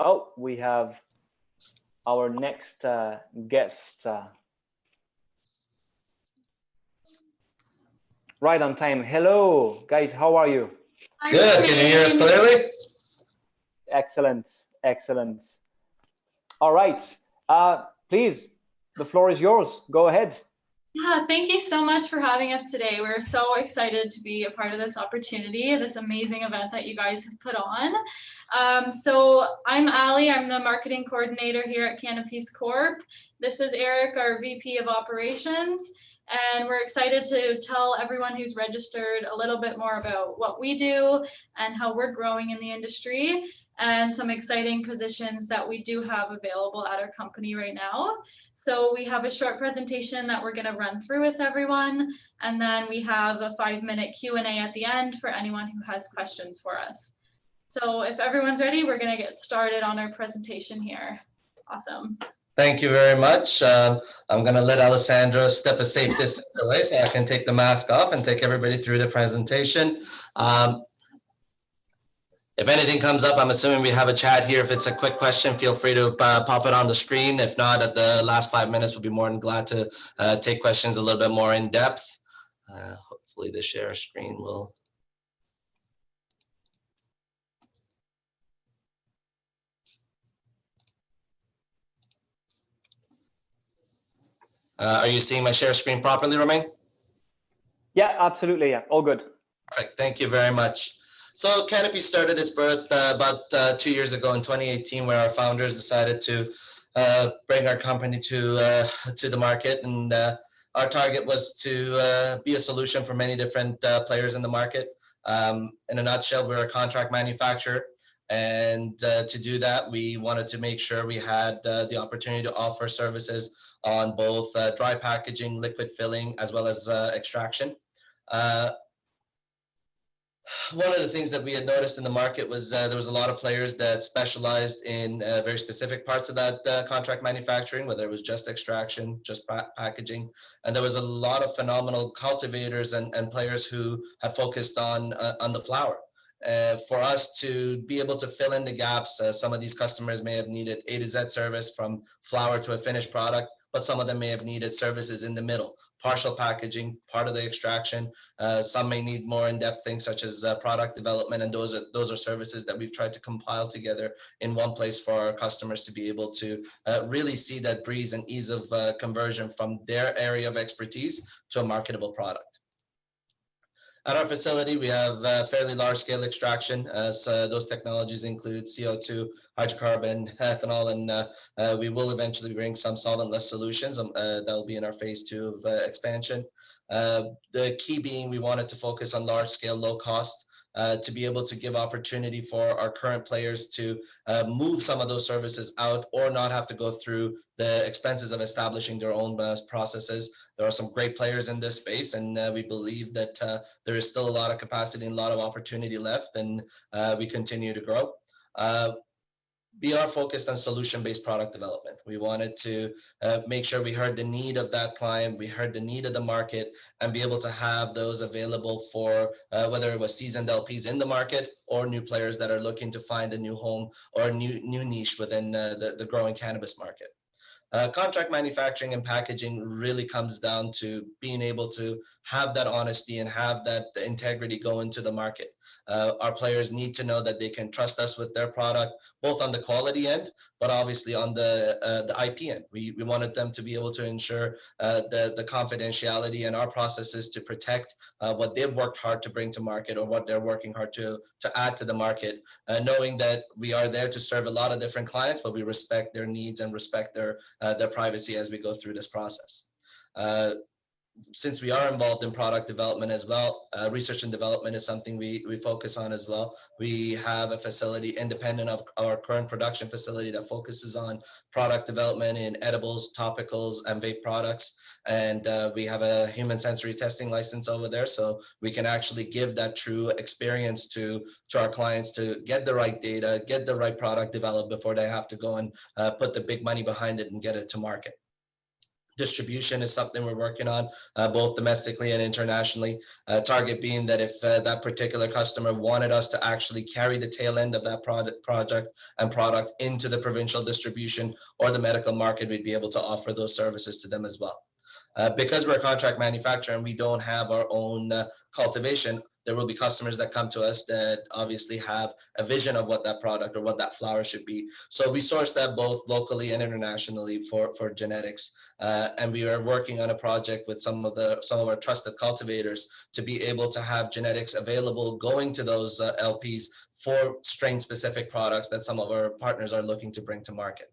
Oh, we have our next guest. Right on time. Hello, guys. How are you? Good. Can you hear us clearly? Excellent. Excellent. All right. Please, the floor is yours. Go ahead. Yeah, thank you so much for having us today. We're so excited to be a part of this opportunity, this amazing event that you guys have put on. So I'm Ali. I'm the marketing coordinator here at Cannapiece Corp. This is Eric, our VP of operations. And we're excited to tell everyone who's registered a little bit more about what we do and how we're growing in the industry and some exciting positions that we do have available at our company right now. So we have a short presentation that we're going to run through with everyone, and then we have a 5-minute Q&A at the end for anyone who has questions for us. So if everyone's ready, we're going to get started on our presentation here. Awesome. Thank you very much. I'm going to let Alessandra step a safe distance away so I can take the mask off and take everybody through the presentation. If anything comes up, I'm assuming we have a chat here. If it's a quick question, feel free to pop it on the screen. If not, at the last 5 minutes, we'll be more than glad to take questions a little bit more in depth. Hopefully the share screen will. Are you seeing my share screen properly, Romain? Yeah, absolutely. Yeah, all good. Perfect. Thank you very much. So Cannapiece started its birth about 2 years ago in 2018, where our founders decided to bring our company to the market, and our target was to be a solution for many different players in the market. In a nutshell, we're a contract manufacturer, and to do that, we wanted to make sure we had the opportunity to offer services on both dry packaging, liquid filling, as well as extraction. One of the things that we had noticed in the market was there was a lot of players that specialized in very specific parts of that contract manufacturing, whether it was just extraction, just packaging. And there was a lot of phenomenal cultivators and players who had focused on the flower. For us to be able to fill in the gaps, some of these customers may have needed A to Z service from flower to a finished product, but some of them may have needed services in the middle. Partial packaging, part of the extraction. Some may need more in-depth things such as product development, and those are services that we've tried to compile together in one place for our customers to be able to really see that breeze and ease of conversion from their area of expertise to a marketable product. At our facility, we have fairly large-scale extraction. So those technologies include CO2, hydrocarbon, ethanol, and we will eventually bring some solventless solutions that will be in our phase 2 of expansion. The key being we wanted to focus on large-scale, low-cost, to be able to give opportunity for our current players to move some of those services out or not have to go through the expenses of establishing their own processes. There are some great players in this space, and we believe that there is still a lot of capacity and a lot of opportunity left, and we continue to grow. We are focused on solution-based product development. We wanted to make sure we heard the need of that client, we heard the need of the market, and be able to have those available for whether it was seasoned LPs in the market or new players that are looking to find a new home or a new niche within the growing cannabis market. Contract manufacturing and packaging really comes down to being able to have that honesty and have that integrity go into the market. Our players need to know that they can trust us with their product, both on the quality end, but obviously on the IP end. We wanted them to be able to ensure the confidentiality and our processes to protect what they've worked hard to bring to market or what they're working hard to add to the market, knowing that we are there to serve a lot of different clients, but we respect their needs and respect their privacy as we go through this process. Since we are involved in product development as well, research and development is something we focus on as well. We have a facility independent of our current production facility that focuses on product development in edibles, topicals, and vape products. And we have a human sensory testing license over there, so we can actually give that true experience to our clients to get the right data, get the right product developed before they have to go and put the big money behind it and get it to market. Distribution is something we're working on, both domestically and internationally. Target being that if that particular customer wanted us to actually carry the tail end of that product into the provincial distribution or the medical market, we'd be able to offer those services to them as well. Because we're a contract manufacturer and we don't have our own cultivation, there will be customers that come to us that obviously have a vision of what that product or what that flower should be. So we source that both locally and internationally for genetics. And we are working on a project with some of our trusted cultivators to be able to have genetics available going to those LPs for strain specific products that some of our partners are looking to bring to market.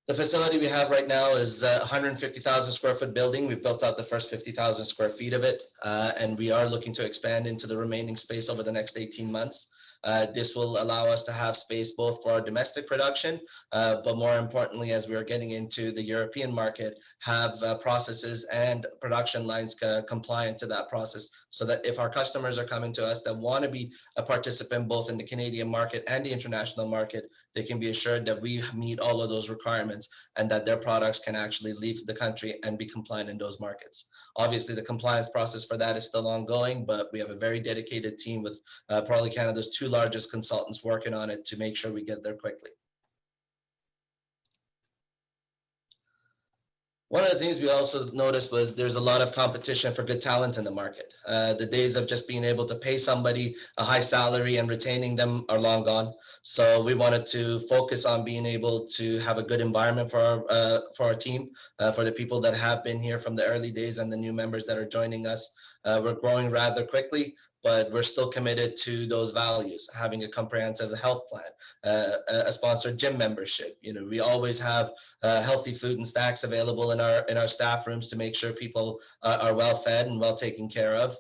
The facility we have right now is a 150,000 square foot building. We've built out the first 50,000 square feet of it, and we are looking to expand into the remaining space over the next 18 months. This will allow us to have space both for our domestic production, but more importantly, as we are getting into the European market, have processes and production lines compliant to that process, so that if our customers are coming to us that want to be a participant both in the Canadian market and the international market, they can be assured that we meet all of those requirements and that their products can actually leave the country and be compliant in those markets. Obviously, the compliance process for that is still ongoing, but we have a very dedicated team with probably Canada's 2 largest consultants working on it to make sure we get there quickly. One of the things we also noticed was there's a lot of competition for good talent in the market. The days of just being able to pay somebody a high salary and retaining them are long gone. So we wanted to focus on being able to have a good environment for our team, for the people that have been here from the early days and the new members that are joining us. We're growing rather quickly, but we're still committed to those values, having a comprehensive health plan, a sponsored gym membership. You know, we always have healthy food and snacks available in our staff rooms to make sure people are well fed and well taken care of.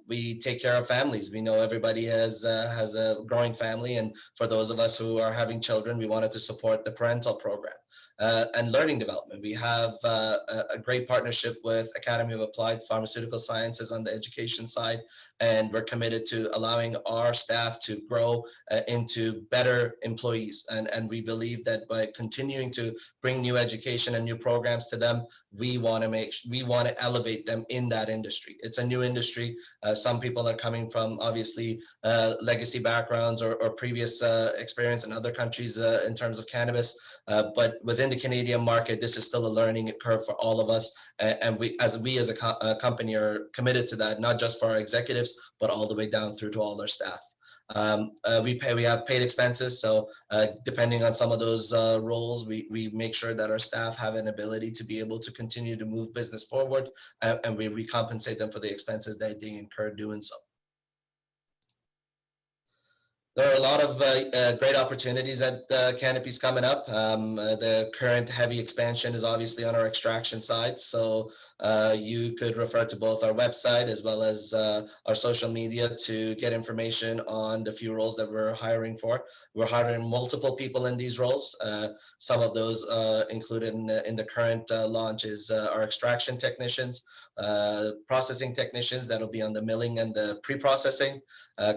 We take care of families. We know everybody has a growing family, and for those of us who are having children, we wanted to support the parental program. And learning development. We have a great partnership with Academy of Applied Pharmaceutical Sciences on the education side, and we're committed to allowing our staff to grow into better employees. And we believe that by continuing to bring new education and new programs to them, we want to elevate them in that industry. It's a new industry. Some people are coming from obviously legacy backgrounds or previous experience in other countries in terms of cannabis. But within the Canadian market, this is still a learning curve for all of us. And we as a company are committed to that, not just for our executives, but all the way down through to all our staff. We have paid expenses. So depending on some of those roles, we make sure that our staff have an ability to be able to continue to move business forward, and we recompensate them for the expenses that they incur doing so. There are a lot of great opportunities at Cannapiece coming up. The current heavy expansion is obviously on our extraction side. So you could refer to both our website as well as our social media to get information on the few roles that we're hiring for. We're hiring multiple people in these roles. Some of those included in the current launch is our extraction technicians, processing technicians that'll be on the milling and the pre-processing,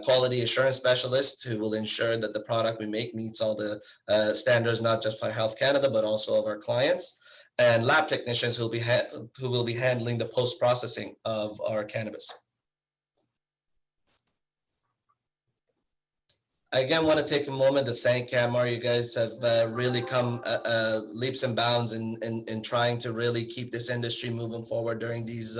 quality assurance specialists who will ensure that the product we make meets all the standards, not just for Health Canada, but also of our clients, and lab technicians who will be handling the post-processing of our cannabis. I again want to take a moment to thank CanMar. You guys have really come leaps and bounds in trying to really keep this industry moving forward during these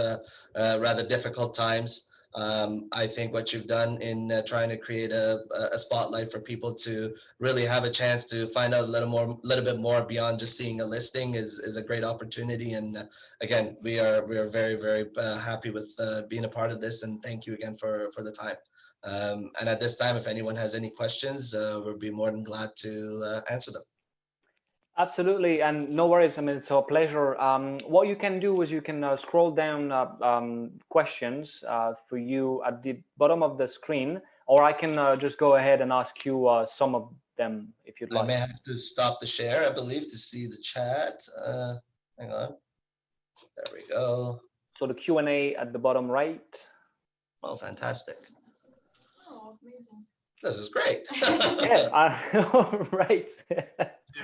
rather difficult times. I think what you've done in trying to create a spotlight for people to really have a chance to find out a little bit more beyond just seeing a listing is a great opportunity. And again, we are very, very happy with being a part of this, and thank you again for the time. And at this time, if anyone has any questions, we'll be more than glad to answer them. Absolutely, and no worries. I mean, it's a pleasure. What you can do is you can scroll down questions for you at the bottom of the screen, or I can just go ahead and ask you some of them if you'd like. I may have to stop the share, I believe, to see the chat. Hang on. There we go. So the Q&A at the bottom right. Oh, fantastic. Oh, amazing. This is great. Yeah, right.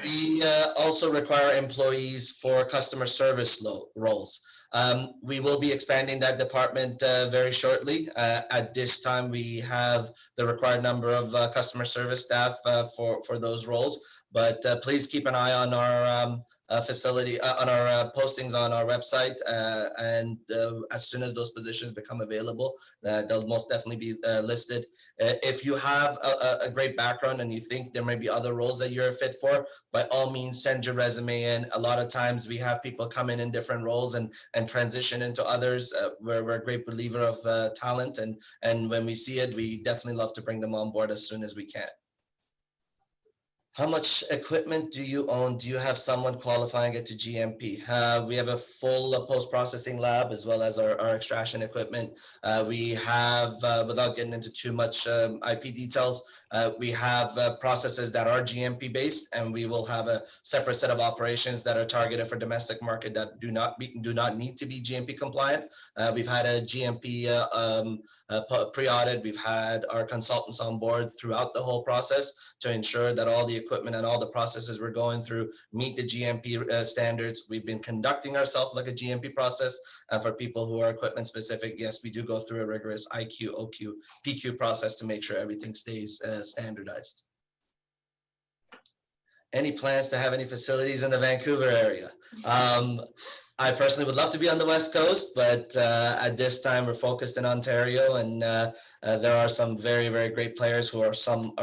We also require employees for customer service roles. We will be expanding that department very shortly. At this time, we have the required number of customer service staff for those roles. But please keep an eye on our facility, on our postings on our website. And as soon as those positions become available, they'll most definitely be listed. If you have a great background and you think there may be other roles that you're a fit for, by all means, send your resume in. A lot of times we have people come in different roles and transition into others. We're a great believer of talent. And when we see it, we definitely love to bring them on board as soon as we can. How much equipment do you own? Do you have someone qualifying it to GMP? We have a full post-processing lab as well as our extraction equipment. We have, without getting into too much IP details, we have processes that are GMP based, and we will have a separate set of operations that are targeted for domestic market that do not need to be GMP compliant. We've had a GMP pre-audit. We've had our consultants on board throughout the whole process to ensure that all the equipment and all the processes we're going through meet the GMP standards. We've been conducting ourselves like a GMP process. For people who are equipment specific, yes, we do go through a rigorous IQ, OQ, PQ process to make sure everything stays standardized. Any plans to have any facilities in the Vancouver area? I personally would love to be on the West Coast, but at this time we're focused in Ontario, and there are some very, very great players who are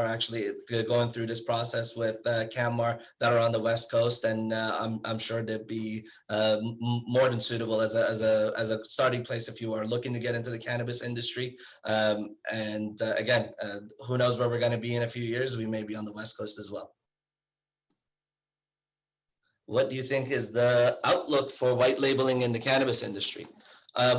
actually going through this process with CanMar that are on the West Coast, and I'm sure they'd be more than suitable as a starting place if you are looking to get into the cannabis industry. Again, who knows where we're going to be in a few years? We may be on the West Coast as well. What do you think is the outlook for white labeling in the cannabis industry?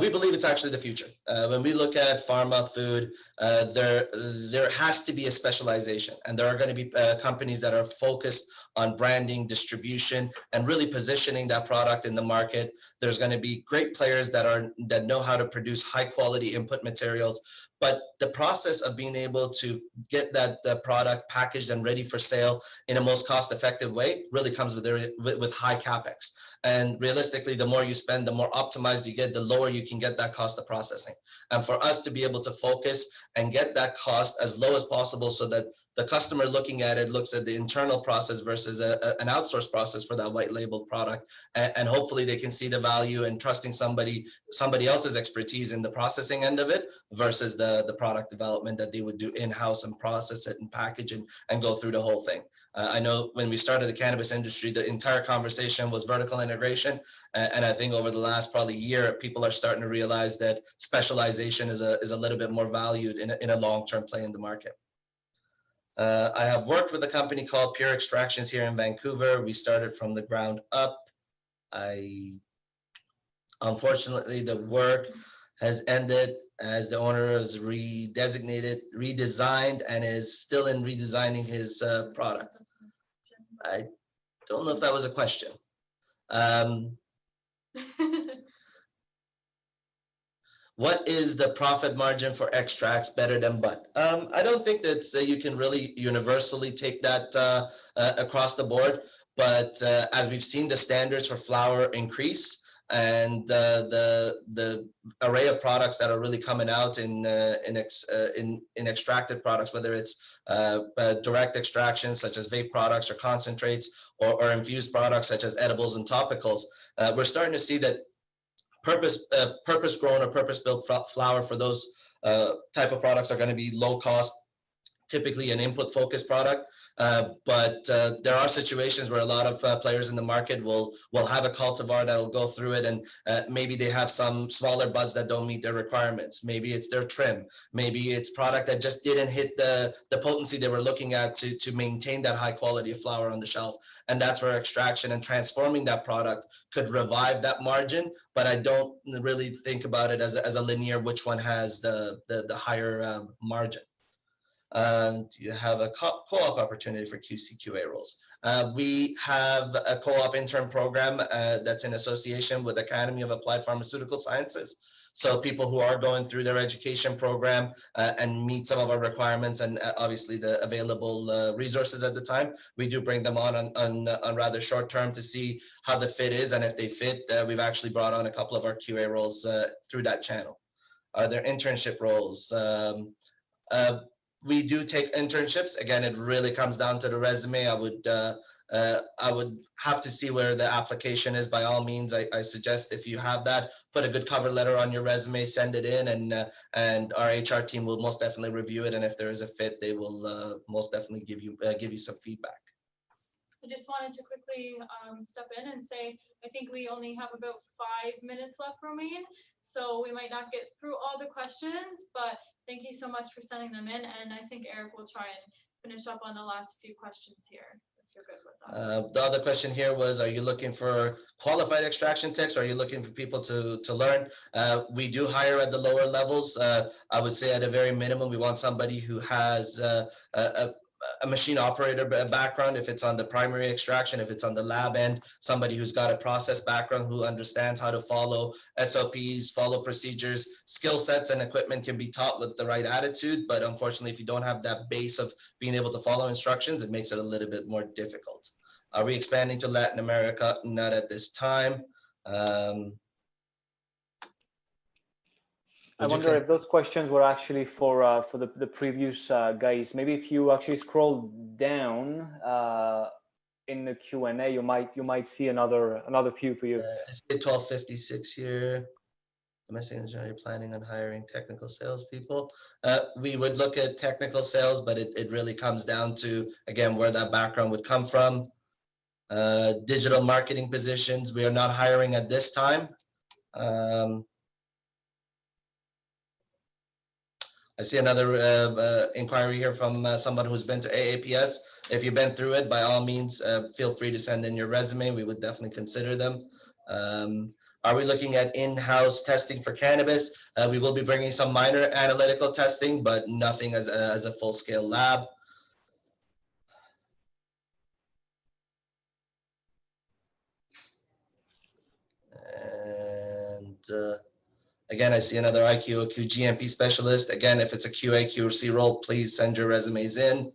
We believe it's actually the future. When we look at pharma, food, there has to be a specialization, and there are going to be companies that are focused on branding, distribution, and really positioning that product in the market. There's going to be great players that know how to produce high quality input materials. But the process of being able to get that product packaged and ready for sale in a most cost-effective way really comes with high capex. And realistically, the more you spend, the more optimized you get, the lower you can get that cost of processing. And for us to be able to focus and get that cost as low as possible so that the customer looking at it looks at the internal process versus an outsourced process for that white labeled product. And hopefully they can see the value in trusting somebody else's expertise in the processing end of it versus the product development that they would do in-house and process it and package and go through the whole thing. I know when we started the cannabis industry, the entire conversation was vertical integration. And I think over the last probably year, people are starting to realize that specialization is a little bit more valued in a long-term play in the market. I have worked with a company called Pure Extractions here in Vancouver. We started from the ground up. Unfortunately, the work has ended as the owner is redesigned, and is still in redesigning his product. I don't know if that was a question. What is the profit margin for extracts better than bud? I don't think that you can really universally take that across the board, but as we've seen the standards for flower increase, and the array of products that are really coming out in extracted products, whether it's direct extractions such as vape products or concentrates, or infused products such as edibles and topicals, we're starting to see that purpose grown or purpose built flower for those type of products are going to be low cost, typically an input focused product. But there are situations where a lot of players in the market will have a cultivar that will go through it, and maybe they have some smaller buds that don't meet their requirements. Maybe it's their trim. Maybe it's product that just didn't hit the potency they were looking at to maintain that high quality of flower on the shelf. And that's where extraction and transforming that product could revive that margin. But I don't really think about it as a linear which one has the higher margin. You have a co-op opportunity for QC/QA roles. We have a co-op intern program that's in association with Academy of Applied Pharmaceutical Sciences. So people who are going through their education program and meet some of our requirements and obviously the available resources at the time, we do bring them on rather short term to see how the fit is, and if they fit, we've actually brought on a couple of our QA roles through that channel. Are there internship roles? We do take internships. Again, it really comes down to the resume. I would have to see where the application is. By all means, I suggest if you have that, put a good cover letter on your resume, send it in, and our HR team will most definitely review it. And if there is a fit, they will most definitely give you some feedback. I just wanted to quickly step in and say, I think we only have about 5 minutes left, Romain, so we might not get through all the questions, but thank you so much for sending them in, and I think Eric will try and finish up on the last few questions here, if you're good with that. The other question here was, are you looking for qualified extraction techs, or are you looking for people to learn? We do hire at the lower levels. I would say at a very minimum, we want somebody who has a machine operator background, if it's on the primary extraction, if it's on the lab end, somebody who's got a process background, who understands how to follow SOPs, follow procedures. Skill sets and equipment can be taught with the right attitude, but unfortunately, if you don't have that base of being able to follow instructions, it makes it a little bit more difficult. Are we expanding to Latin America? Not at this time. I wonder if those questions were actually for the previous guys. Maybe if you actually scroll down in the Q&A, you might see another few for you. I see 1256 here. Domestic engineering, planning on hiring technical salespeople. We would look at technical sales, but it really comes down to, again, where that background would come from. Digital marketing positions, we are not hiring at this time. I see another inquiry here from someone who's been to AAPS. If you've been through it, by all means, feel free to send in your resume. We would definitely consider them. Are we looking at in-house testing for cannabis? We will be bringing some minor analytical testing, but nothing as a full-scale lab. And again, I see another IQOQ GMP specialist. Again, if it's a QA, QC role, please send your resumes in.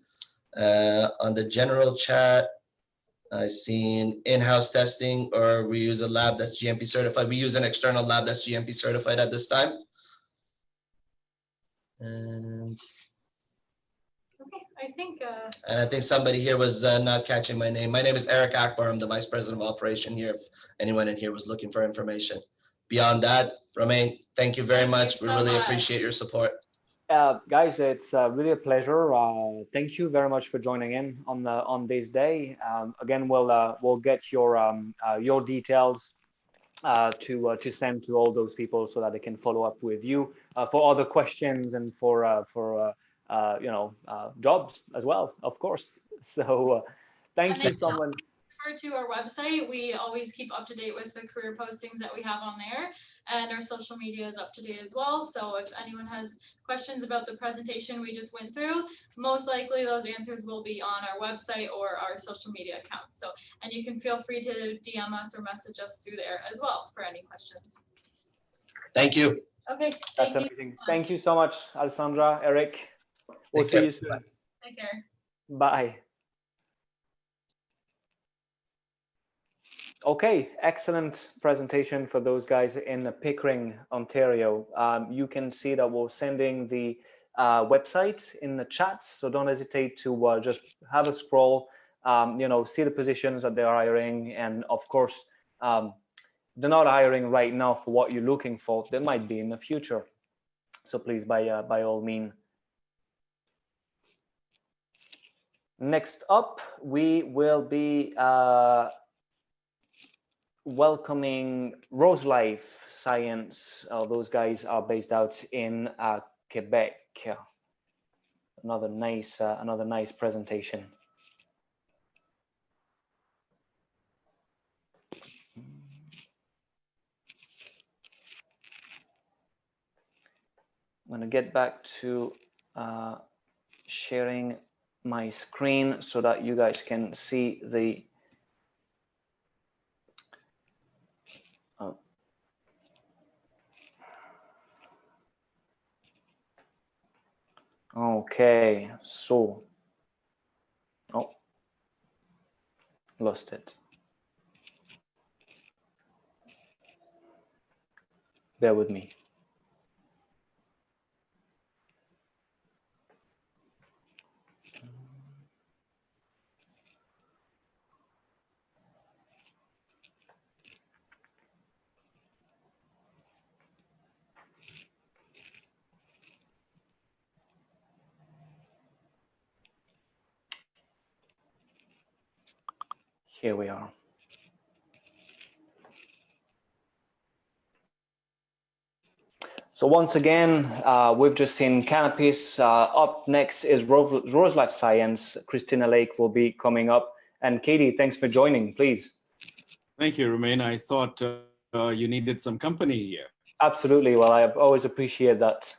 On the general chat, I've seen in-house testing, or we use a lab that's GMP certified. We use an external lab that's GMP certified at this time. And okay, I think. And I think somebody here was not catching my name. My name is Eric Akbar. I'm the Vice President of Operation here, if anyone in here was looking for information. Beyond that, Romain, thank you very much. We really appreciate your support. Guys, it's really a pleasure. Thank you very much for joining in on this day. Again, we'll get your details to send to all those people so that they can follow up with you for other questions and for jobs as well, of course. So thank you so much. To our website, we always keep up to date with the career postings that we have on there, and our social media is up to date as well. So if anyone has questions about the presentation we just went through, most likely those answers will be on our website or our social media accounts. So, and you can feel free to DM us or message us through there as well for any questions. Thank you. Okay, that's amazing. Thank you so much, Alessandra, Eric. We'll see you soon. Take care. Bye. Okay, excellent presentation for those guys in Pickering, Ontario. You can see that we're sending the website in the chat, so don't hesitate to just have a scroll, see the positions that they're hiring, and of course, they're not hiring right now for what you're looking for. They might be in the future, so please, by all means. Next up, we will be welcoming Rose Life Science. Those guys are based out in Quebec. Another nice presentation. I'm going to get back to sharing my screen so that you guys can see the Okay, so, oh, lost it. Bear with me. Here we are. So once again, we've just seen Cannapiece. Up next is Rose Life Science. Christina Lake will be coming up. And Katie, thanks for joining, please. Thank you, Romain. I thought you needed some company here. Absolutely. Well, I always appreciate that.